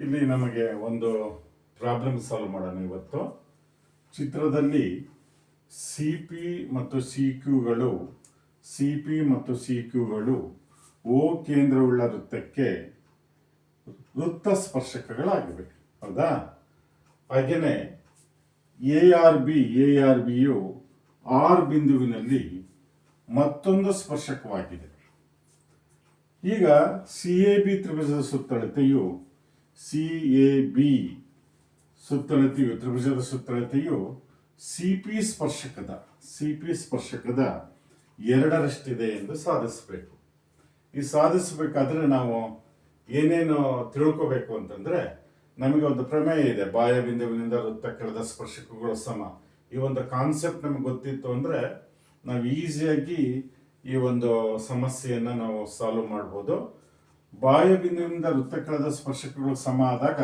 ಇಲ್ಲಿ ನಮಗೆ ಒಂದು ಪ್ರಾಬ್ಲಮ್ ಸಾಲ್ವ್ ಮಾಡೋಣ ಇವತ್ತು. ಚಿತ್ರದಲ್ಲಿ ಸಿ ಪಿ ಮತ್ತು ಸಿ ಕ್ಯೂಗಳು ಓ ಕೇಂದ್ರವುಳ್ಳ ವೃತ್ತಕ್ಕೆ ವೃತ್ತ ಸ್ಪರ್ಶಕಗಳಾಗಿವೆ, ಹೌದಾ? ಹಾಗೆಯೇ ಎ ಆರ್ ಬಿಯು ಆರ್ ಬಿಂದುವಿನಲ್ಲಿ ಮತ್ತೊಂದು ಸ್ಪರ್ಶಕವಾಗಿದೆ. ಈಗ ಸಿ ಎ ಬಿ ತ್ರಿಭುಜದ ಸುತ್ತಳತೆಯು ಸಿ ಪಿ ಸ್ಪರ್ಶಕದ ಎರಡರಷ್ಟಿದೆ ಎಂದು ಸಾಧಿಸಬೇಕು. ಈ ಸಾಧಿಸಬೇಕಾದ್ರೆ ನಾವು ಏನೇನು ತಿಳ್ಕೋಬೇಕು ಅಂತಂದ್ರೆ, ನಮಗೆ ಒಂದು ಪ್ರಮೇಯ ಇದೆ, ಬಾಹ್ಯ ಬಿಂದುವಿನಿಂದ ವೃತ್ತಕ್ಕೆಳೆದ ಸ್ಪರ್ಶಕಗಳು ಸಮ. ಈ ಒಂದು ಕಾನ್ಸೆಪ್ಟ್ ನಮಗೆ ಗೊತ್ತಿತ್ತು ಅಂದ್ರೆ ನಾವು ಈಸಿಯಾಗಿ ಈ ಒಂದು ಸಮಸ್ಯೆಯನ್ನ ನಾವು ಸಾಲ್ವ್ ಮಾಡ್ಬೋದು. ಬಾಹ್ಯ ಬಿಂದುವಿನಿಂದ ವೃತ್ತಕ್ಕೆಳೆದ ಸ್ಪರ್ಶಕಗಳು ಸಮ ಆದಾಗ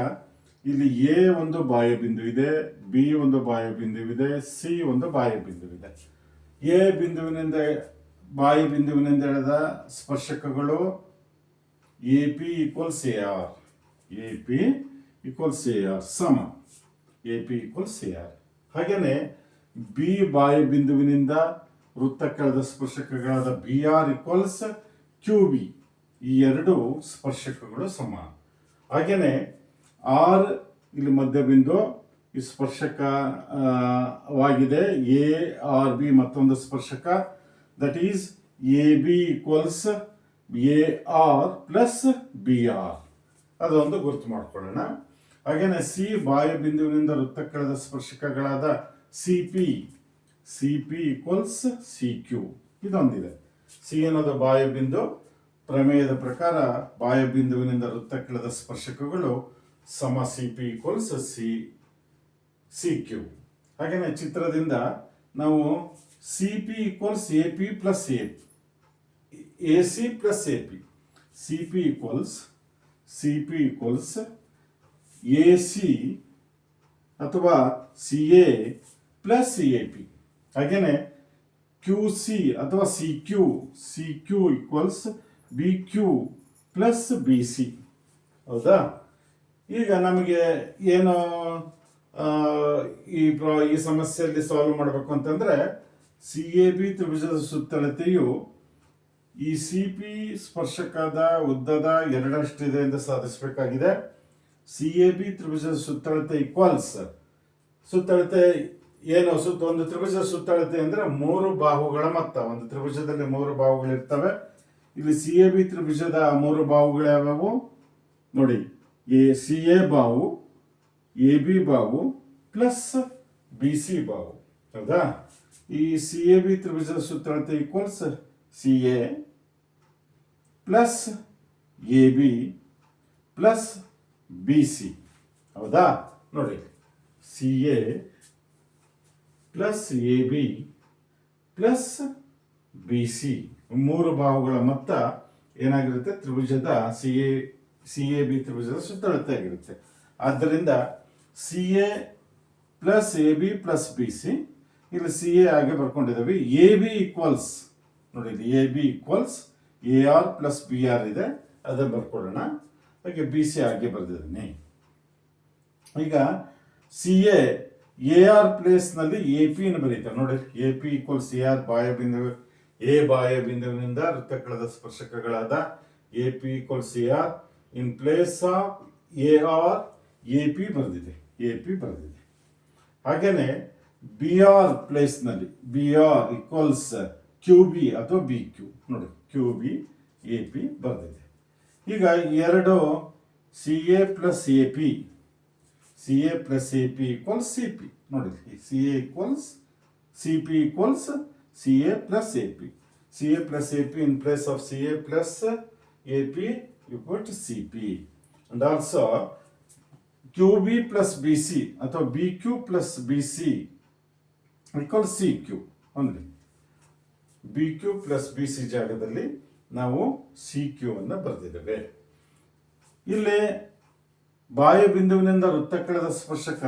ಇಲ್ಲಿ ಎ ಒಂದು ಬಾಹ್ಯ ಬಿಂದು ಇದೆ, ಬಿ ಒಂದು ಬಾಹ್ಯ ಬಿಂದುವಿದೆ, ಸಿ ಒಂದು ಬಾಹ್ಯ ಬಿಂದುವಿದೆ. ಬಾಹ್ಯ ಬಿಂದುವಿನಿಂದ ಎಳೆದ ಸ್ಪರ್ಶಕಗಳು A P equals A R ಸಮ. ಹಾಗೇನೆ ಬಿ ಬಾಹ್ಯ ಬಿಂದುವಿನಿಂದ ವೃತ್ತಕ್ಕೆಳೆದ ಸ್ಪರ್ಶಕಗಳಾದ B R equals Q B. ಈ ಎರಡು ಸ್ಪರ್ಶಕಗಳು ಸಮ. ಹಾಗೇನೆ ಆರ್ ಇಲ್ಲಿ ಮಧ್ಯಬಿಂದು, ಈ ಸ್ಪರ್ಶಕವಾಗಿದೆ. ಎ ಆರ್ ಬಿ ಮತ್ತೊಂದು ಸ್ಪರ್ಶಕ, that is A B equals A R plus B R. ಅದೊಂದು ಗುರುತು ಮಾಡ್ಕೊಳ್ಳೋಣ. ಹಾಗೇನೆ ಸಿ ಬಾಹ್ಯ ಬಿಂದುವಿನಿಂದ ವೃತ್ತಕ್ಕೆಳೆದ ಸ್ಪರ್ಶಕಗಳಾದ C P equals C Q. ಇದೊಂದಿದೆ. ಸಿ ಅನ್ನೋದು ಬಾಹ್ಯ ಬಿಂದು. ಪ್ರಮೇಯದ ಪ್ರಕಾರ ಬಾಹ್ಯ ಬಿಂದುವಿನಿಂದ ವೃತ್ತಕ್ಕೆಳೆದ ಸ್ಪರ್ಶಕಗಳು ಸಮ C P equals C Q. ಹಾಗೇನೆ ಚಿತ್ರದಿಂದ ನಾವು C P equals A P plus A C plus A P. C P equals A C ಅಥವಾ C A plus A P. ಹಾಗೇನೆ ಕ್ಯೂ ಸಿ ಅಥವಾ C Q equals B Q plus B C, ಹೌದಾ? ಈಗ ನಮಗೆ ಏನು ಈ ಸಮಸ್ಯೆಯಲ್ಲಿ solve ಮಾಡಬೇಕು ಅಂತಂದ್ರೆ, ಸಿ ಎ ಬಿ ತ್ರಿಭುಜದ ಸುತ್ತಳತೆಯು ಈ ಸಿ ಪಿ ಸ್ಪರ್ಶಕದ ಉದ್ದದ ಎರಡರಷ್ಟಿದೆ ಎಂದು ಸಾಧಿಸಬೇಕಾಗಿದೆ. ಸಿ ಎ ಬಿ ತ್ರಿಭುಜದ ಸುತ್ತಳತೆ ಈಕ್ವಲ್ಸ್, ಸುತ್ತಳತೆ ಏನು, ಒಂದು ತ್ರಿಭುಜದ ಸುತ್ತಳತೆ ಅಂದ್ರೆ ಮೂರು ಬಾಹುಗಳ ಮೊತ್ತ. ಒಂದು ತ್ರಿಭುಜದಲ್ಲಿ ಮೂರು ಬಾಹುಗಳಿರ್ತವೆ. ಇಲ್ಲಿ ಸಿ ಎ ಬಿ ತ್ರಿಭುಜದ ಮೂರು ಬಾಹುಗಳು ಯಾವ್ಯಾವು ನೋಡಿ. ಸಿ ಎ ಬಾಹು, ಎ ಬಿ ಬಾಹು ಪ್ಲಸ್ ಬಿ ಸಿ ಬಾಹು, ಹೌದಾ? ಈ ಸಿ ಎ ಬಿ ತ್ರಿಭುಜದ ಸುತ್ತಳತೆ equals C A plus A B plus B C, ಹೌದಾ? ನೋಡಿ, C A plus A B plus B C ಮೂರು ಬಾಹುಗಳ ಮೊತ್ತ ಏನಾಗಿರುತ್ತೆ? ತ್ರಿಭುಜದ ಸಿ ಎ ಬಿ ತ್ರಿಭುಜದ ಸುತ್ತಳತೆ ಆಗಿರುತ್ತೆ. ಆದ್ದರಿಂದ C A plus A B plus B C. ಇಲ್ಲಿ ಸಿ ಎ ಆಗಿ ಬರ್ಕೊಂಡಿದ್ದೀವಿ. ಎ ಬಿ ಈಕ್ವಲ್ಸ್ ನೋಡಿ, A B equals A R plus B R ಇದೆ, ಅದನ್ನು ಬರ್ಕೊಳ್ಳೋಣ. ಹಾಗೆ ಬಿ ಸಿ ಆಗಿ ಬರ್ದಿದ್ದೀನಿ. ಈಗ ಸಿ ಎ ಆರ್ ಪ್ಲೇಸ್ ನಲ್ಲಿ ಎ ಪಿ ನ ಬರೀತಾರೆ ನೋಡಿ. A P equals A R ಬಾಹ್ಯ ಬಿಂದುವಿನಿಂದ ವೃತ್ತಕ್ಕೆಳೆದ ಸ್ಪರ್ಶಕಗಳಾದ A P equals A R. In place of A R A P ಬರೆದಿದೆ. ಹಾಗೇನೆ ಬಿ ಆರ್ ಪ್ಲೇಸ್ ನಲ್ಲಿ B R equals Q B ಅಥವಾ ಬಿ ಕ್ಯೂ ನೋಡಿ, ಕ್ಯೂ ಬಿ ಎ ಪಿ ಬರೆದಿದೆ. ಈಗ ಎರಡು C A plus A P equals C P ನೋಡಿ. C A equals C P equals C A plus A P. In place of C A plus A P you put CP. And also QB plus BC ಅಥವಾ BQ plus BC equals CQ. ಅಂದ್ರೆ BQ plus BC ಜಾಗದಲ್ಲಿ ನಾವು CQ ಅನ್ನು ಬರೆದಿದ್ದೇವೆ. ಇಲ್ಲಿ ಬಾಹ್ಯ ಬಿಂದುವಿನಿಂದ ವೃತ್ತಕ್ಕೆಳೆದ ಸ್ಪರ್ಶಕ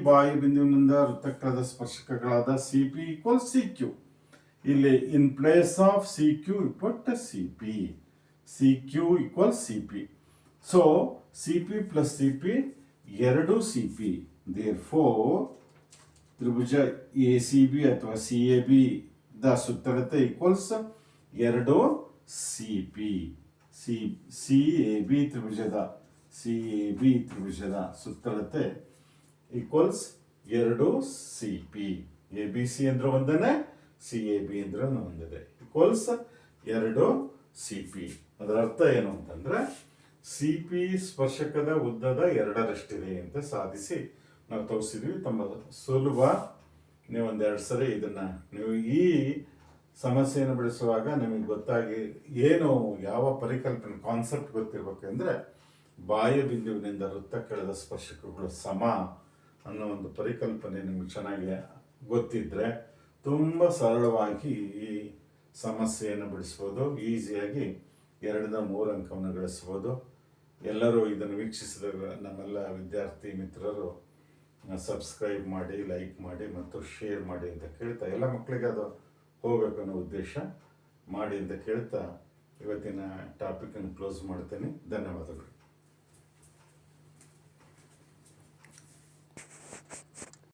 ಬಾಹ್ಯ ಬಿಂದುವಿನಿಂದ ವೃತ್ತಕ್ಕೆಳೆದ ಸ್ಪರ್ಶಕಗಳಾದ CP equals CQ. ಇಲ್ಲಿ ಇನ್ ಪ್ಲೇಸ್ ಆಫ್ CQ you put CP. CQ equals CP. So C P plus C P ಎರಡು ಸಿ ಪಿ. ದೇರ್ ಫೋರ್ ತ್ರಿಭುಜ ಎ ಸಿ ಬಿ ಅಥವಾ ಸಿ ಎ ಬಿ ದ ಸುತ್ತಳತೆ ಈಕ್ವಲ್ಸ್ ಎರಡು C P. C A B ತ್ರಿಭುಜದ ಸುತ್ತಳತೆ equals ಎರಡು C P. A B C ಅಂದ್ರೆ ಒಂದನೇ, ಸಿ ಎ ಬಿ ಅಂದ್ರೆ ಒಂದಿದೆ, ಈಕ್ವಲ್ಸ್ ಎರಡು ಸಿ ಪಿ. ಅದರ ಅರ್ಥ ಏನು ಅಂತಂದ್ರೆ ಸಿ ಪಿ ಸ್ಪರ್ಶಕದ ಉದ್ದದ ಎರಡರಷ್ಟಿದೆ ಅಂತ ಸಾಧಿಸಿ ನಾವು ತೋರಿಸಿದ್ವಿ. ತುಂಬ ಸುಲಭ. ನೀವು ಒಂದೆರಡು ಸರಿ ಇದನ್ನ ನೀವು ಈ ಸಮಸ್ಯೆಯನ್ನು ಬಿಡಿಸುವಾಗ ನಿಮಗೆ ಗೊತ್ತಾಗಿ ಏನು ಯಾವ ಪರಿಕಲ್ಪನೆ ಕಾನ್ಸೆಪ್ಟ್ ಗೊತ್ತಿರಬೇಕೆಂದ್ರೆ ಬಾಹ್ಯ ಬಿಂದುವಿನಿಂದ ವೃತ್ತ ಕೆಳದ ಸ್ಪರ್ಶಕಗಳು ಸಮ ಅನ್ನೋ ಒಂದು ಪರಿಕಲ್ಪನೆ ನಿಮಗೆ ಚೆನ್ನಾಗಿ ಗೊತ್ತಿದ್ರೆ ತುಂಬ ಸರಳವಾಗಿ ಈ ಸಮಸ್ಯೆಯನ್ನು ಬಿಡಿಸ್ಬೋದು. ಈಸಿಯಾಗಿ 2-3 ಅಂಕವನ್ನು ಗಳಿಸ್ಬೋದು. ಎಲ್ಲರೂ ಇದನ್ನು ವೀಕ್ಷಿಸಿದಾಗ ನಮ್ಮೆಲ್ಲ ವಿದ್ಯಾರ್ಥಿ ಮಿತ್ರರು ಸಬ್ಸ್ಕ್ರೈಬ್ ಮಾಡಿ, ಲೈಕ್ ಮಾಡಿ ಮತ್ತು ಶೇರ್ ಮಾಡಿ ಅಂತ ಕೇಳ್ತಾ, ಎಲ್ಲ ಮಕ್ಕಳಿಗೆ ಅದು ಹೋಗ್ಬೇಕು ಅನ್ನೋ ಉದ್ದೇಶ ಮಾಡಿ ಅಂತ ಕೇಳ್ತಾ ಇವತ್ತಿನ ಟಾಪಿಕನ್ನು ಕ್ಲೋಸ್ ಮಾಡ್ತೇನೆ. ಧನ್ಯವಾದಗಳು.